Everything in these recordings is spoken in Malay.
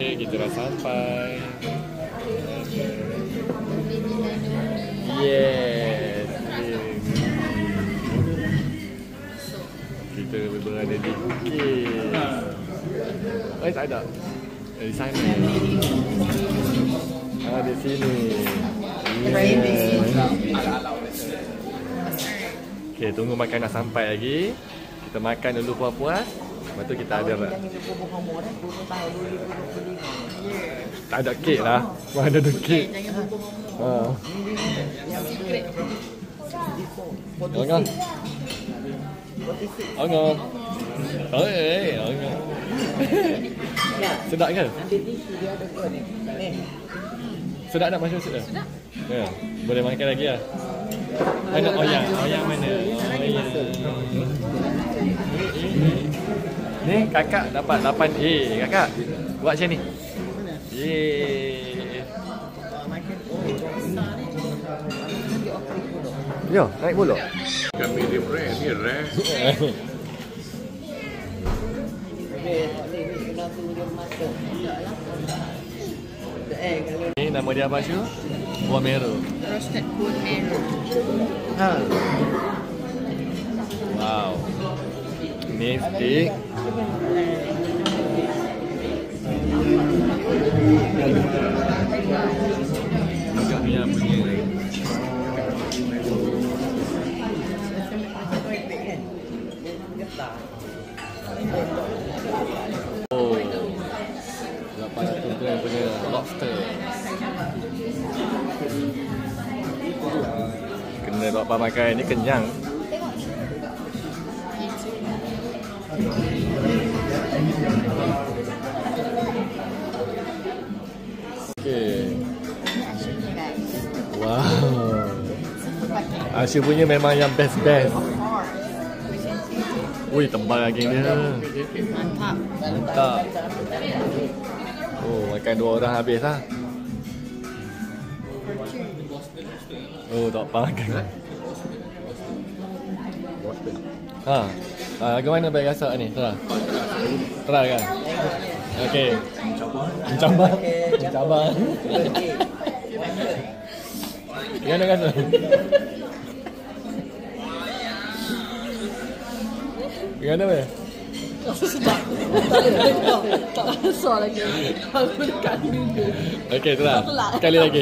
Kita dah sampai. Yes. Kita berada di Bukit. Tak ada. Di sana. Di sini. Okay, tunggu makan nak sampai lagi. Kita makan dulu puas-puas. Lepas tu kita ada lah. Tak ada kek lah. Mana ada kek. Angah. Angah. Angah. Sedap ke? Sedap tak masa sedap? Sedap. Ya. Boleh makan lagi lah. Mana oyang? Oyang mana? Oyang. Ni kakak dapat 8A. Kakak buat macam ni. Yeay. Yo, naik bolok. Kami dia rare, dia rare. Ni nama dia apa Syu? Buah merah. Roasted buah merah. Wow. Ni steak. Agaknya punya. Oh. Dapat satu tu yang punya lobster. Kena dapat makan ni kenyang. Okay. Wow. Asy punya memang yang best-best. Ui, tebal lagi dia. Mantap. Mantap. Oh, makan 2 orang habis lah. Oh, tak apa makan. Lagu mana baik rasa ni? Try kan? Okey. Mencabar. Mencabar. Gimana rasa? Gimana weh? Sedap. Tak rasa lagi. Aku dekat dulu. Okey, try. Sekali lagi.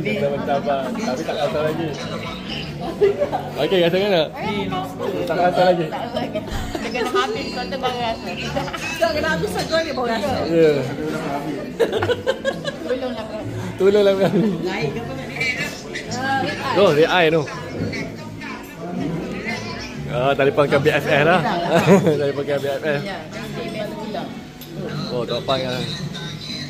Kita mencabar, tapi tak rasa lagi. Okey, rasa mana? Tak rasa lagi. Dia kena habis kau tu baru rasa. Tak kena habis kau ni baru rasa. Ya. Tolonglah kau. Tolonglah kami. Naik ke apa? Oh, dia air tu. Telefon ke BFF lah. Telefon ke BFF. Ya, email pula. Oh, tak apa kan.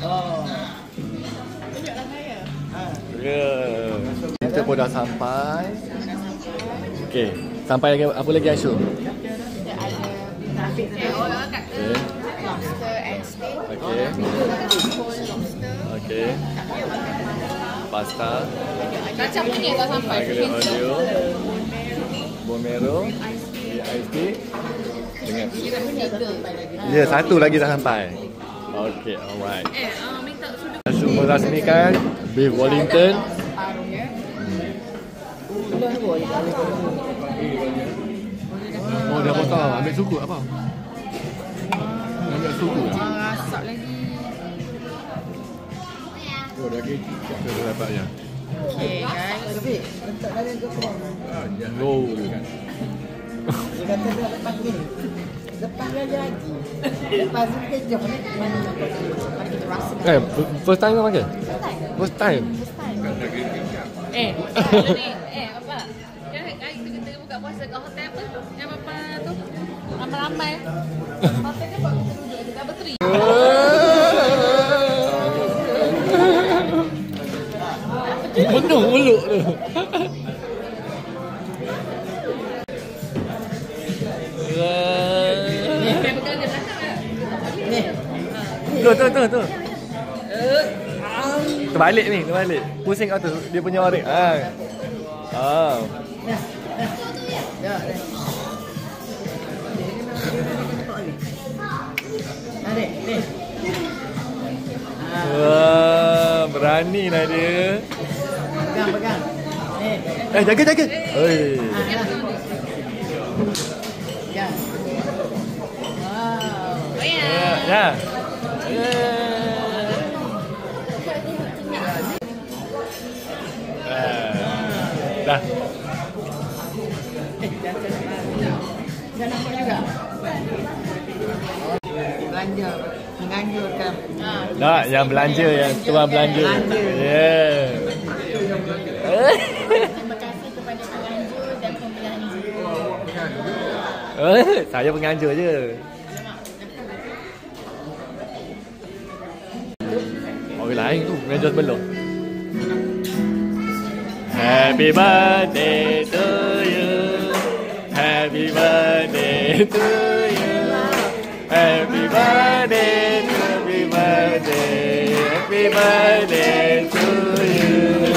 Oh. Tunjuklah saya. Ya. Kita pun dah sampai. Okey, sampai lagi apa lagi Asyu? Dia ada traffic roll kat lobster and steak. Okey. Whole lobster. Okey. Pasta. Kacang kuning dah sampai. Agak audio. Bomero. Ice tea. Dengan. Kita punya tu. Ya, satu lagi tak sampai. Okey, alright. Minta sudah. Asyu merasmikan beef Wellington. Separuhnya. Oh, dah potong. Ambil suku apa? Ambil suku. Masak lagi. Oh, daging cicak tu dapat ya. Okay guys. Oh. Dia kata dia lepas ni. Lepas dia lagi. Lepas tu dia jom. Mari kita rasa. First time kau makan? First time. Daging cicak. Apa? Yang kita buka puasa kat hotel apa? Yang apa tu? Ramai-ramai. Hotel dia buat kita duduk, kita berteri. Penuh mulut tu. Tu. Terbalik ni, terbalik. Pusing kat tu, dia punya orang. berani lah dia. Pegang. Jaga. Oi. Ya. Wow. Ya. Dah. Dah nampak juga. Belanja, menganjurkan. Tak, yang belanja, yang tuan belanja. Ya. Terima kasih kepada penganjur dan pembelanja. Saya penganjur je. Orang lain tu penganjur sebelum. Happy birthday to you. Happy birthday to you. Happy birthday, happy birthday, happy birthday to you.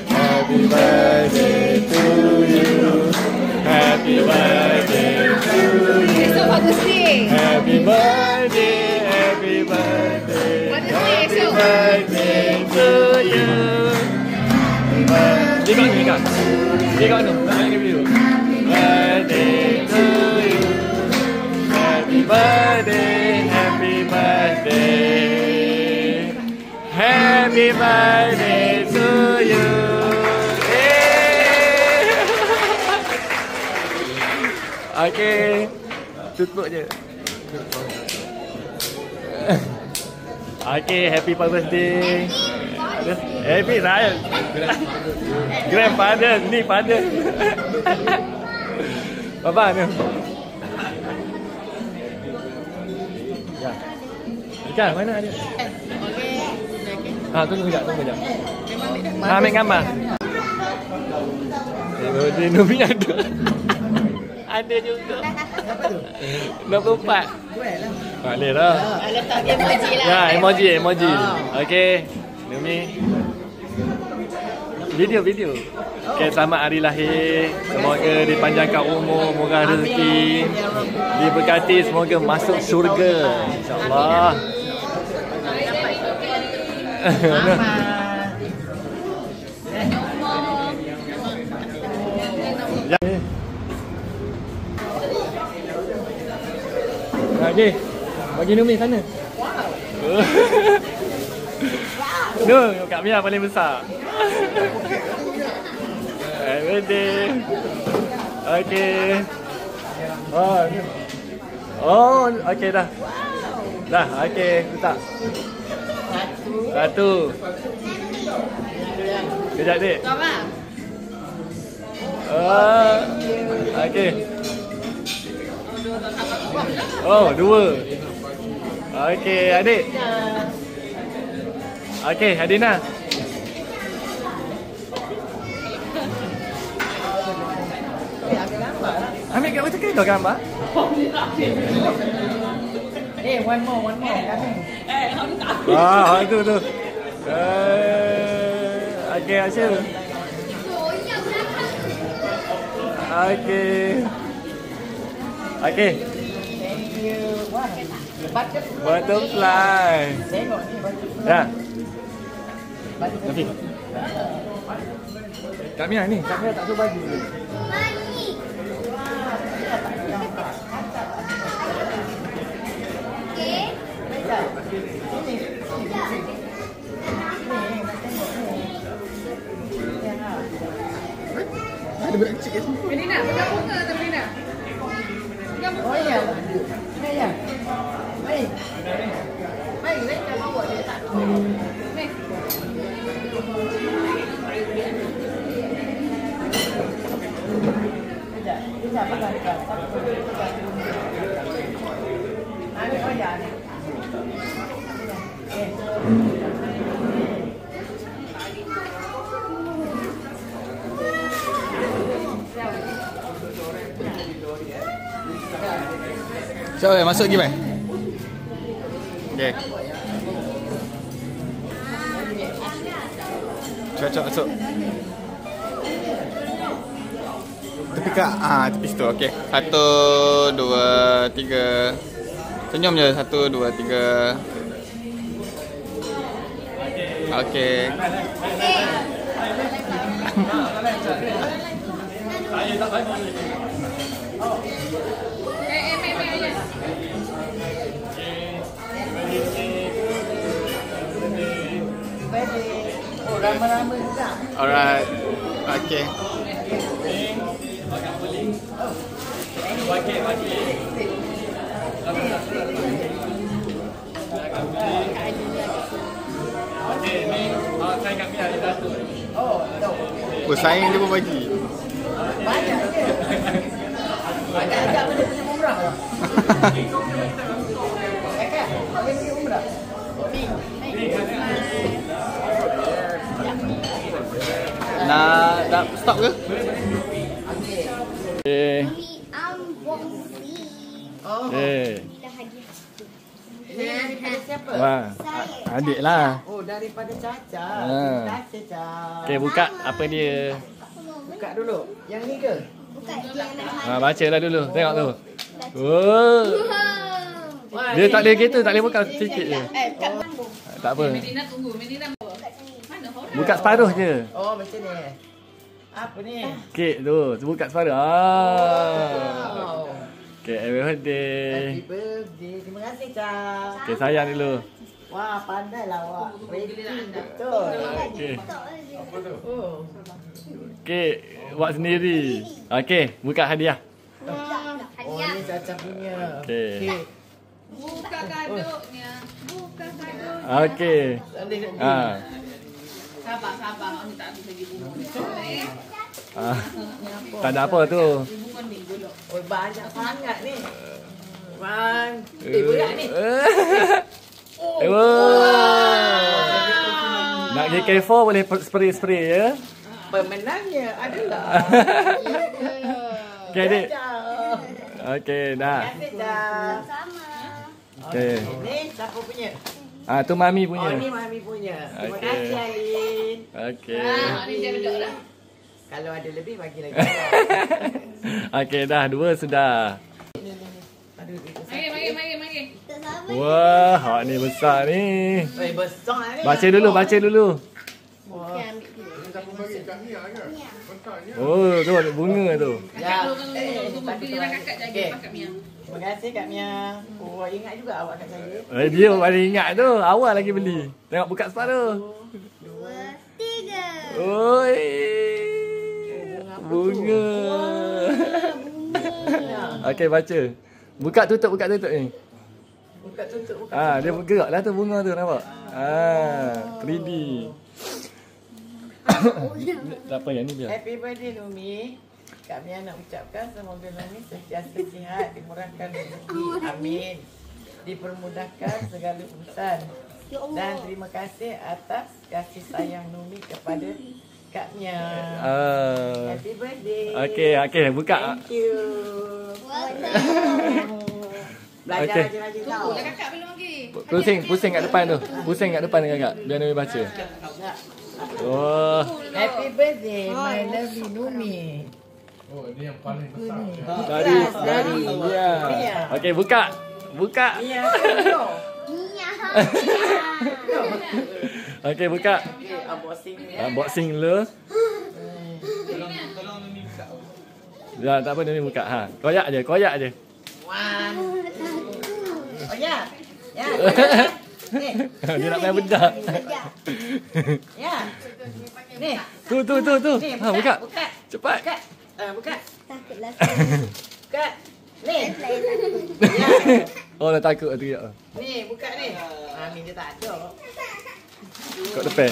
Happy birthday to you. Happy birthday to you. Esok bagus ni. Happy birthday, happy birthday, happy birthday to you. Dia kat ni kan? Dia kat mana? Tak main video. Birthday to you. Happy birthday, happy birthday. Happy birthday to you. Okay. Tutup je. Okay, happy birthday. Happy Ryan. Grandfather, ni father. Bapa ni. Ya. Ikan mana dia? Okey. Tunggu sekejap. Memang Ambil gambar. Dia Numi ada. Ada juga. 24. Boleh lah. letak emoji lah. Ya, emoji. Okey. Numi. Video. Okay, selamat hari lahir. Semoga dipanjangkan umur, murah rezeki, diberkati, semoga masuk syurga. InsyaAllah. Ya. Okey. Bagi Numi sana. No, Kak Mia paling besar. Happy birthday. Okey. Oh, okey dah. Dah, okey, letak. Satu. Kejap, Dik. Kau bang. Okey. Oh, 2. Okey, adik. Okey, Adina. Ambil kat macam kereta gambar? One more. Tu. Okey, Asyil. Okey. Thank you. Wah. Butterfly. Tengok ni butterfly. Ya. Tapi. Kak Mia ni, Kak Mia tak suruh bagi. Ada budak kecil kat sini. Melina, pegang bunga tu Melina. Pegang bunga. Oh ya. Ya. Baik. Baik, kita bawa dia tak. Ni. Kita pakai dekat. Ada oh ya ni. So, masuk lagi, Mai. Okey. Cocok masuk. Tepi kak. Tepi situ. Okey. 1 2 3. Senyum je. 1 2 3. Okey. Okey. Saya tak bagi. Oh, ramai-ramai juga. Alright. Okey. Bagi. Okey, ni saya kat Mia dia satu. Oh, sayang dia pun bagi. Banyak ke? Banyak ajak benda punya umrah. Kakak, boleh pergi umrah? Nak stop ke? Okey. Oh, Okey. daripada siapa? Wah. Adik lah. Oh, daripada Caca. Ah. Terima kasih, Caca. Okey, buka apa dia. Buka dulu. Yang ni ke? Bacalah dulu. Tengok tu. Oh. Dia tak boleh gitu, tak boleh buka sikit je. Tak apa. Medina tunggu. Medina mana orang? Buka separuh je. Oh, macam ni. Apa ni? Kek tu. Buka separuh. Wow. Okey, happy birthday. Happy birthday. Terima kasih, Caca. Okey, sayang dulu. Wah, pandailah awak. Ready betul. Okey. Oh. Kek buat sendiri. Okey, buka hadiah. Oh, ni Caca punya. Okey. Kek. Buka kadonya. Buka kadonya. Okey. Sedih. Sabar. Aku tak habis lagi bunga ni. Tak ada apa tu. Bunga ni dulu. Oh, banyak sangat ni. Berat ni. Nak pergi K4 boleh spray ya. Pemenangnya adalah Okey, adik. Caca. Okey, dah. Terima kasih, Caca. Okey. Ni siapa punya? Tu mami Oh, punya. ni Mami punya. Terima Okey. kasih, Alin. Okey. Ni dia bedok dah. Kalau ada lebih, bagi lagi. Okey, dah dua sudah. Aduh, itu Mari. Wah, hak ni besar ni. besar ni. Baca dulu. Bagi kat Mia kan? Besarnya. Oh, tu bunga tu. Ya. Tunggu giliran kakak jaga Okey. Kak Mia. Terima kasih, Kak Mia. Oh, ingat juga awak kat saya. Dia baru ingat tu. Awal lagi beli. Tengok buka separuh. 2, 3. Oi. Bunga. Okey, baca. Buka tutup ni. Buka tutup. Buka. Dia bergerak lah tu bunga tu, nampak? 3D. Tak apa yang ni biar. Happy birthday, Numi. Kak Mia nak ucapkan semoga Numi sentiasa sihat, dimurahkan rezeki. Amin. Dipermudahkan segala urusan. Dan terima kasih atas kasih sayang Numi kepada Kak Mia. Happy birthday. Okey, buka. Thank you. Belajar Okey. rajin-rajin tau. Dah kakak belum lagi. Pusing kat depan tu. Pusing kat depan kakak. Biar Nabi baca. Oh. Happy birthday, my lovely Numi. Oh, ni yang paling besar. Dari Mia. Okey, buka. Mia, no. Okey, buka. Okay, unboxing ni. Unboxing dulu. Ya, tak apa Nabi buka. Koyak je. One. Oh ya. Ya. Ni. Dia nak main bedak. Ya. Ni. Tu. Ni, Buka. Buka. Cepat. Buka. Takutlah. Buka. Ni. Oh, dah takut tu ya. Ni, buka ni. Mami dia tak ada. Kat depan.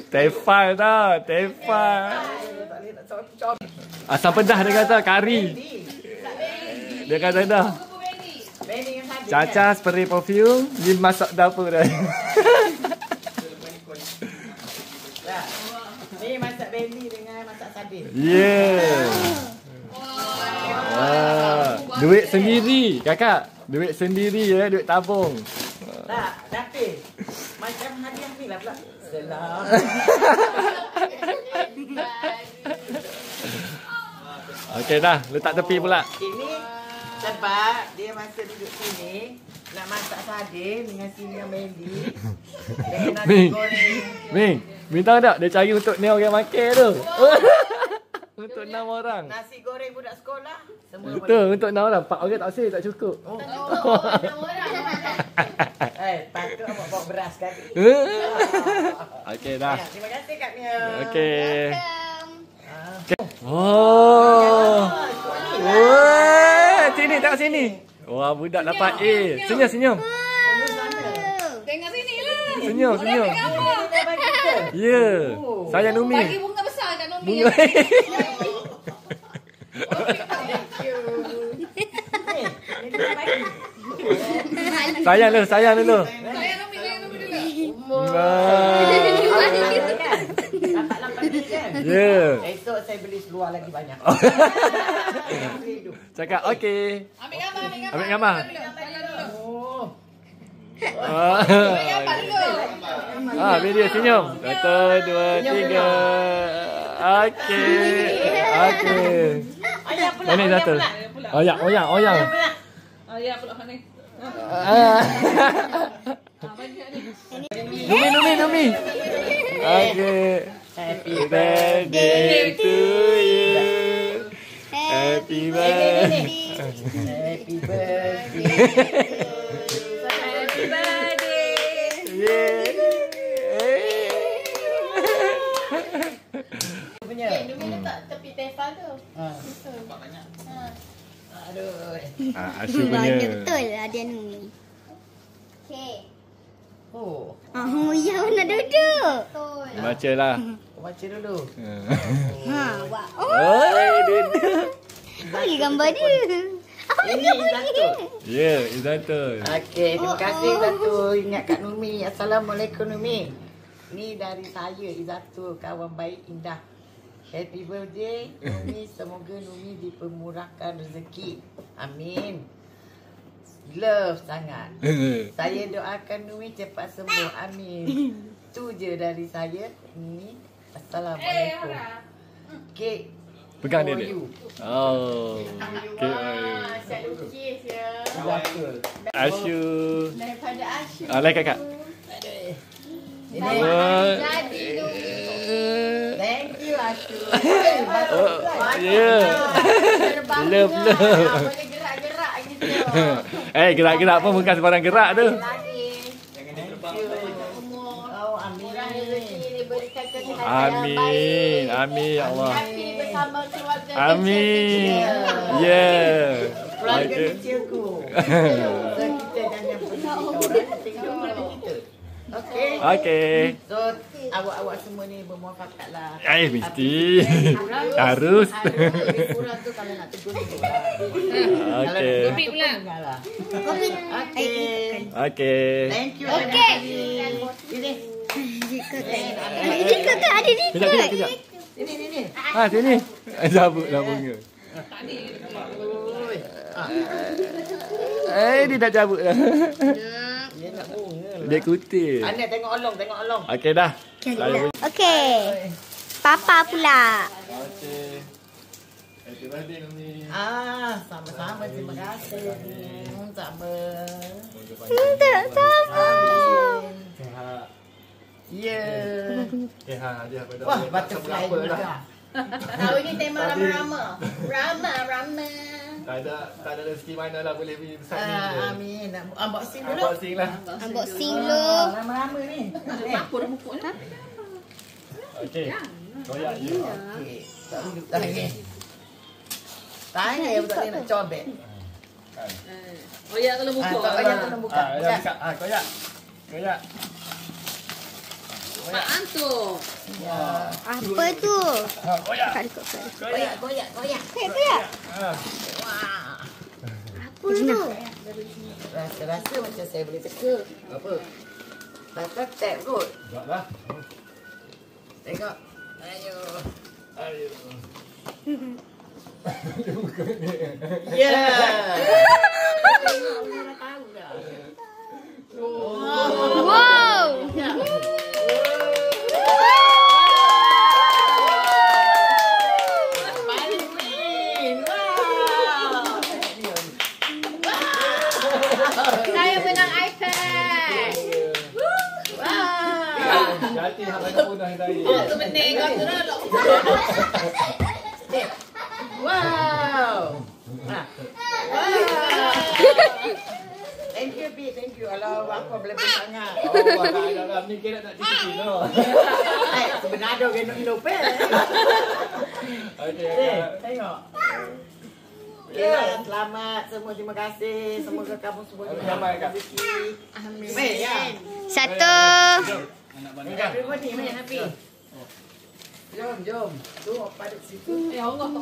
Tefal tau, tefal. Tak boleh nak cocok. Asam pedas dia kata, kari. Dia kata dah. Benny yang hadir. Caca spray perfume, dia masak dapur dah. Ya. Ni masak Benny dengan masak sardin. Yeah. Duit sendiri, kakak. Duit sendiri ya, duit tabung. Tak, tapi macam hadiah ni lah pula. Selamat. Okey dah, letak tepi pula. Ini sebab dia masa duduk sini nak masak sardin dengan sini yang Mandy. Dia kena Ming. goreng. Ming, bintang tak? Dia cari untuk ni orang makan tu. Untuk 6 orang. Nasi goreng budak sekolah semua Betul, untuk 6 orang. 4 orang tak sih, tak cukup. Patut awak bawa beras kan. Okey dah. Terima kasih Kak Mia. Okey. Oh. Wah, sini tengok sini. Wah, budak dapat A. Senyum, senyum. Tengok sini lah. Senyum, senyum. Ya. Sayang Numi. Bagi bunga besar kat Nomi. Bunga. Sayang dulu, sayang dulu. Sayang Nomi dulu. Ya. Esok saya beli seluar lagi banyak. Cakap okey. Ambil gambar, ambil gambar. Ambil gambar. Oh. Ambil gambar dulu. Video senyum. 1, 2, 3. Okey. Okey. Ayah pula. Ini satu. Oyang, oyang, oyang. Ya, pula ni. Numi, Numi, Numi. Okey. Happy Birthday to you. Happy birthday. Happy birthday. Happy birthday. Punya. Numi letak tepi tefal tu. Banyak. Aduh. Asyik punya. Betul lah dia Numi. Okey. Oh. Ya nak duduk. Betul. Bacalah. Kau baca dulu. Wah. Oi, duduk. Bagi gambar dia. Ini Izatul. Ya, Izatul. Okey, terima kasih Izatul. Ingat Kak Numi. Assalamualaikum Numi. Ni dari saya Izatul, kawan baik indah. Happy birthday Numi. Semoga Numi dipermurahkan rezeki. Amin. Love sangat. Saya doakan Numi cepat sembuh. Amin. Tu je dari saya. Numi. Assalamualaikum. Kek. Pegang dia for dia. you. Oh. Okay. Asyik lukis ya. Izatul. Asyu. Daripada Asyik. Alai kakak. Ini. Jadi Numi. Thank you Asyik. Ya. Love, love. Boleh gerak-gerak gitu. Gerak-gerak pun bukan sembarang gerak tu. Oh, amin. Diberikan kesihatan Amin. Amin ya Allah. Happy bersama keluarga. Amin. Yeah. Keluarga Okay. kecilku. So, kita jangan pergi orang tinggal keluarga kita. Okey. Okay. So, awak-awak semua ni bermuafakat lah. Mesti. Harus. Lebih kurang tu kalau nak tegur tegur lah. Kalau nak Okay. tegur pula. Dengarlah. Okey. Okay. Thank you. Okey. Sini. Ikut tu ada di. Kejap, kejap, kejap. Sini. Sini. Cabut dah bunga. Dia dah cabut dah. Dia nak bunga lah. Dia kutip. Anak tengok olong, tengok olong. Okey dah. Saya Okey. Papa pula. Okey. Happy birthday Numi. Sama-sama. Terima kasih. Sama. Tak sama. Sihat. Ya. Hadiah pada Wah, butterfly juga. Tahun ni tema rama-rama. Rama-rama. Tak ada rezeki mana lah boleh pergi besar ni. Amin. Unboxing dulu. Unboxing lah. Unboxing dulu. Lama-lama ni. Apa dah pupuk lah. Okey. Koyak je. Okey. Tak duduk tangan. Tangan yang betul ni nak cobek. Oh ya, kalau pupuk. Tak payah tolong buka. Dah buka. Koyak. Koyak. Pak Anto. Ya. Apa tu? Koyak. Koyak. Koyak. Wah. Apa tu? Rasa-rasa macam saya boleh teka. Apa? Tak tap kot. Buatlah. Tengok. Ayo. Ayo. Ya. Wow. Paling Hati-hati hang banyak punah tadi. Tu bening kau tu dah. Wow. Wow. Thank you, Bi. Thank you. Alah, apa boleh sangat. Oh, dalam ni kira tak cuci no. Sebenarnya ada gendong-gendong pe. Okey. Tengok. Ya, selamat semua. Terima kasih. Semoga kamu semua diberikan rezeki. Amin. Ya. 1. Terima kasih main Hafiz. Jom. Tu pada situ. Allah tak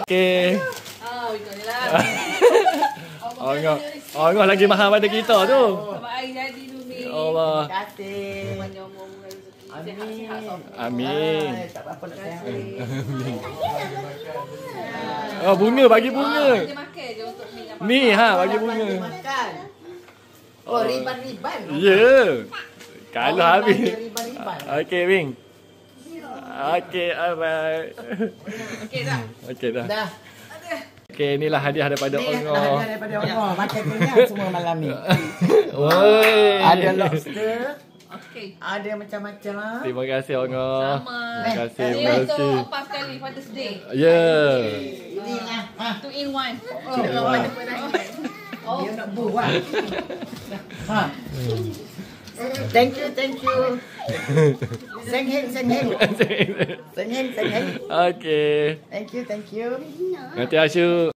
Okey. Oh, itu ni lah. Allah lagi mahal pada kita tu. Sebab air jadi tu ni. Allah. Terima kasih. Banyak umur rezeki. Amin. Amin. Tak apa-apa nak sehat. Oh, bunga bagi bunga. Dia makan je untuk ni. Ni bagi bunga. Makan. Oh, riban-riban. Ya. Kalau habis. Riban-riban. Okey, Bing. Okey, alright. Okey dah. Dah. Okey, inilah hadiah daripada Ni Ongo. hadiah daripada Allah. Makan kenyang semua malam ni. Oi. Ada lobster. Okey. Ada macam-macam. Terima kasih Ongo. Sama. Terima kasih. Ni Terima untuk kasih. opa sekali Father's Day. Ya. Inilah. 2 in 1. Oh, dia nak buat. Ha. Thank you. Seng hen. Okey. Thank you. Nanti Asyu.